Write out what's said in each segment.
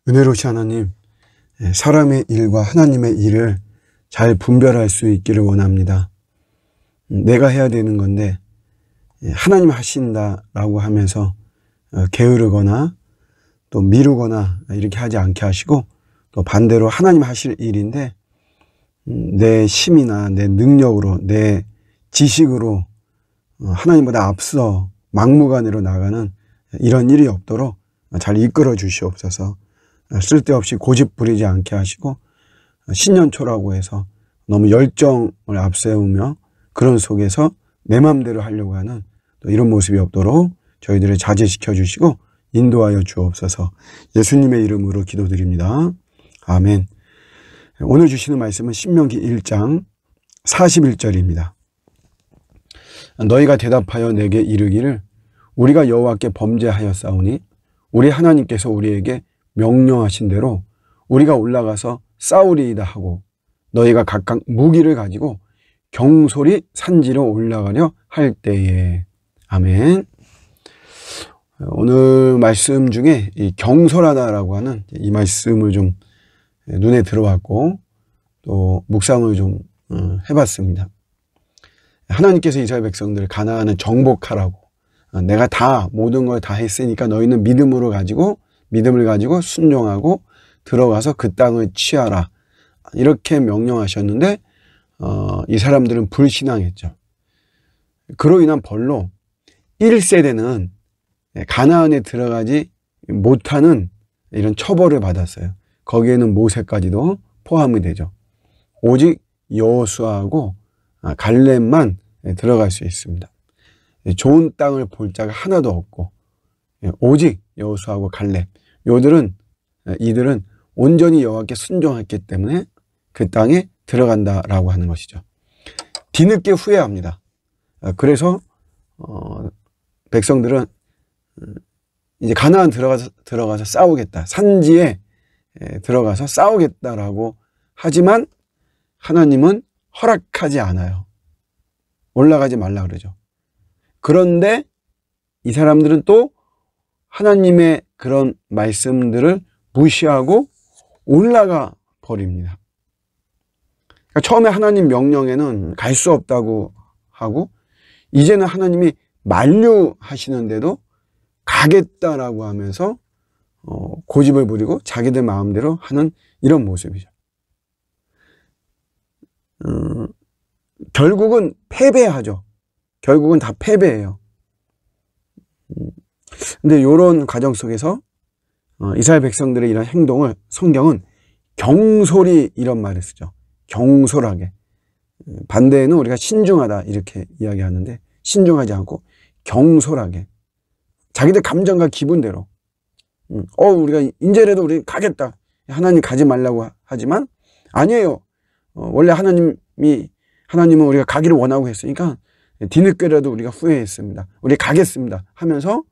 은혜로우신 하나님, 사람의 일과 하나님의 일을 잘 분별할 수 있기를 원합니다. 내가 해야 되는 건데 하나님 하신다라고 하면서 게으르거나 또 미루거나 이렇게 하지 않게 하시고, 또 반대로 하나님 하실 일인데 내 힘이나 내 능력으로, 내 지식으로 하나님보다 앞서 막무가내로 나가는 이런 일이 없도록 잘 이끌어 주시옵소서. 쓸데없이 고집 부리지 않게 하시고, 신년초라고 해서 너무 열정을 앞세우며 그런 속에서 내 맘대로 하려고 하는 또 이런 모습이 없도록 저희들을 자제시켜 주시고 인도하여 주옵소서. 예수님의 이름으로 기도드립니다. 아멘. 오늘 주시는 말씀은 신명기 1장 41절입니다. 너희가 대답하여 내게 이르기를 우리가 여호와께 범죄하였사오니 우리 하나님께서 우리에게 명령하신 대로 우리가 올라가서 싸우리이다 하고, 너희가 각각 무기를 가지고 경솔히 산지로 올라가려 할 때에. 아멘. 오늘 말씀 중에 이 경솔하다라고 하는 이 말씀을 좀 눈에 들어왔고 또 묵상을 좀 해봤습니다. 하나님께서 이스라엘 백성들을 가나안을 정복하라고, 내가 다 모든 걸 다 했으니까 너희는 믿음을 가지고 순종하고 들어가서 그 땅을 취하라, 이렇게 명령하셨는데 이 사람들은 불신앙했죠. 그로 인한 벌로 1세대는 가나안에 들어가지 못하는 이런 처벌을 받았어요. 거기에는 모세까지도 포함이 되죠. 오직 여호수아하고 갈렙만 들어갈 수 있습니다. 좋은 땅을 볼 자가 하나도 없고 오직 여호수아하고 갈렙, 이들은 온전히 여호와께 순종했기 때문에 그 땅에 들어간다라고 하는 것이죠. 뒤늦게 후회합니다. 그래서 백성들은 이제 가나안 들어가서 싸우겠다, 산지에 들어가서 싸우겠다라고 하지만 하나님은 허락하지 않아요. 올라가지 말라 그러죠. 그런데 이 사람들은 또 하나님의 그런 말씀들을 무시하고 올라가 버립니다. 그러니까 처음에 하나님 명령에는 갈 수 없다고 하고, 이제는 하나님이 만류하시는데도 가겠다라고 하면서 고집을 부리고 자기들 마음대로 하는 이런 모습이죠. 결국은 패배하죠. 결국은 다 패배해요. 근데 이런 과정 속에서 이스라엘 백성들의 이런 행동을 성경은 경솔히, 이런 말을 쓰죠. 경솔하게. 반대에는 우리가 신중하다 이렇게 이야기하는데, 신중하지 않고 경솔하게, 자기들 감정과 기분대로 우리가 이제라도 우리 가겠다, 하나님 가지 말라고 하지만 아니에요. 원래 하나님은 우리가 가기를 원하고 했으니까 뒤늦게라도 우리가 후회했습니다, 우리 가겠습니다 하면서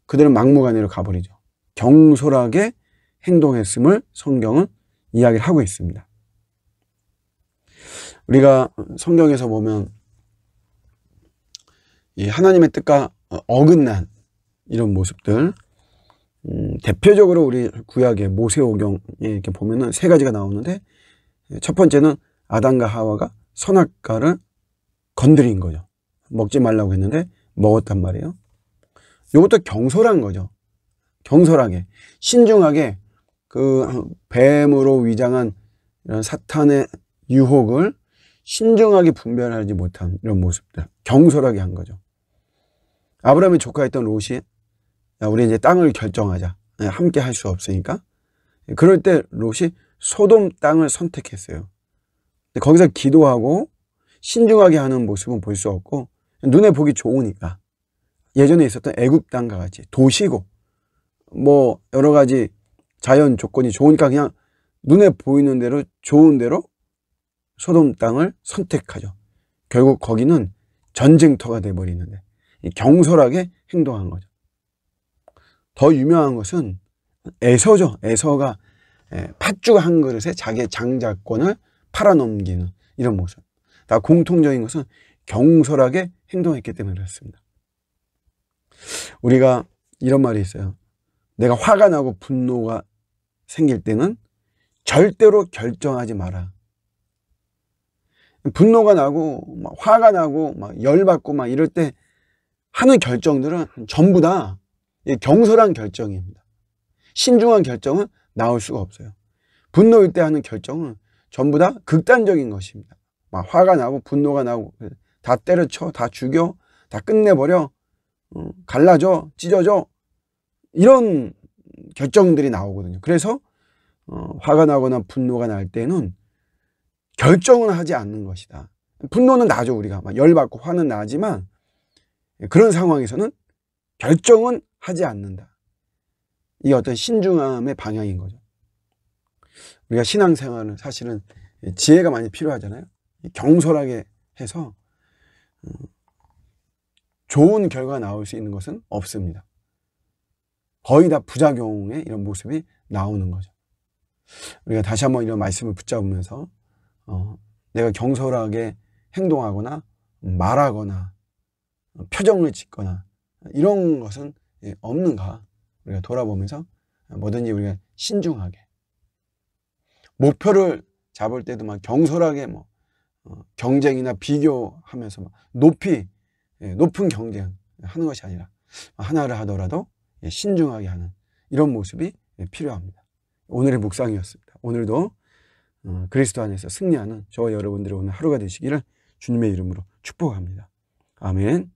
그들은 막무가내로 가버리죠. 경솔하게 행동했음을 성경은 이야기를 하고 있습니다. 우리가 성경에서 보면 이 하나님의 뜻과 어긋난 이런 모습들, 대표적으로 우리 구약의 모세오경에 이렇게 보면은 세 가지가 나오는데, 첫 번째는 아담과 하와가 선악과를 건드린 거죠. 먹지 말라고 했는데 먹었단 말이에요. 이것도 경솔한 거죠. 경솔하게, 신중하게 그 뱀으로 위장한 이런 사탄의 유혹을 신중하게 분별하지 못한 이런 모습들, 경솔하게 한 거죠. 아브라함의 조카였던 롯이, 야, 우리 이제 땅을 결정하자, 함께 할 수 없으니까. 그럴 때 롯이 소돔 땅을 선택했어요. 거기서 기도하고 신중하게 하는 모습은 볼 수 없고, 눈에 보기 좋으니까, 예전에 있었던 애굽 땅과 같이 도시고 뭐 여러 가지 자연 조건이 좋으니까 그냥 눈에 보이는 대로, 좋은 대로 소돔 땅을 선택하죠. 결국 거기는 전쟁터가 돼버리는데 경솔하게 행동한 거죠. 더 유명한 것은 에서죠. 에서가 팥죽 한 그릇에 자기의 장자권을 팔아넘기는 이런 모습. 다 공통적인 것은 경솔하게 행동했기 때문에 그렇습니다. 우리가 이런 말이 있어요. 내가 화가 나고 분노가 생길 때는 절대로 결정하지 마라. 분노가 나고 막 화가 나고 막 열받고 막 이럴 때 하는 결정들은 전부 다 경솔한 결정입니다. 신중한 결정은 나올 수가 없어요. 분노일 때 하는 결정은 전부 다 극단적인 것입니다. 막 화가 나고 분노가 나고 다 때려쳐, 다 죽여, 다 끝내버려, 갈라져, 찢어져, 이런 결정들이 나오거든요. 그래서 화가 나거나 분노가 날 때는 결정은 하지 않는 것이다. 분노는 나죠. 우리가 막 열받고 화는 나지만 그런 상황에서는 결정은 하지 않는다. 이게 어떤 신중함의 방향인 거죠. 우리가 신앙생활은 사실은 지혜가 많이 필요하잖아요. 경솔하게 해서 좋은 결과가 나올 수 있는 것은 없습니다. 거의 다 부작용의 이런 모습이 나오는 거죠. 우리가 다시 한번 이런 말씀을 붙잡으면서 내가 경솔하게 행동하거나 말하거나 표정을 짓거나 이런 것은 없는가 우리가 돌아보면서 뭐든지 우리가 신중하게 목표를 잡을 때도 막 경솔하게 뭐 경쟁이나 비교하면서 막 높은 경쟁 하는 것이 아니라 하나를 하더라도 신중하게 하는 이런 모습이 필요합니다. 오늘의 묵상이었습니다. 오늘도 그리스도 안에서 승리하는 저와 여러분들의 오늘 하루가 되시기를 주님의 이름으로 축복합니다. 아멘.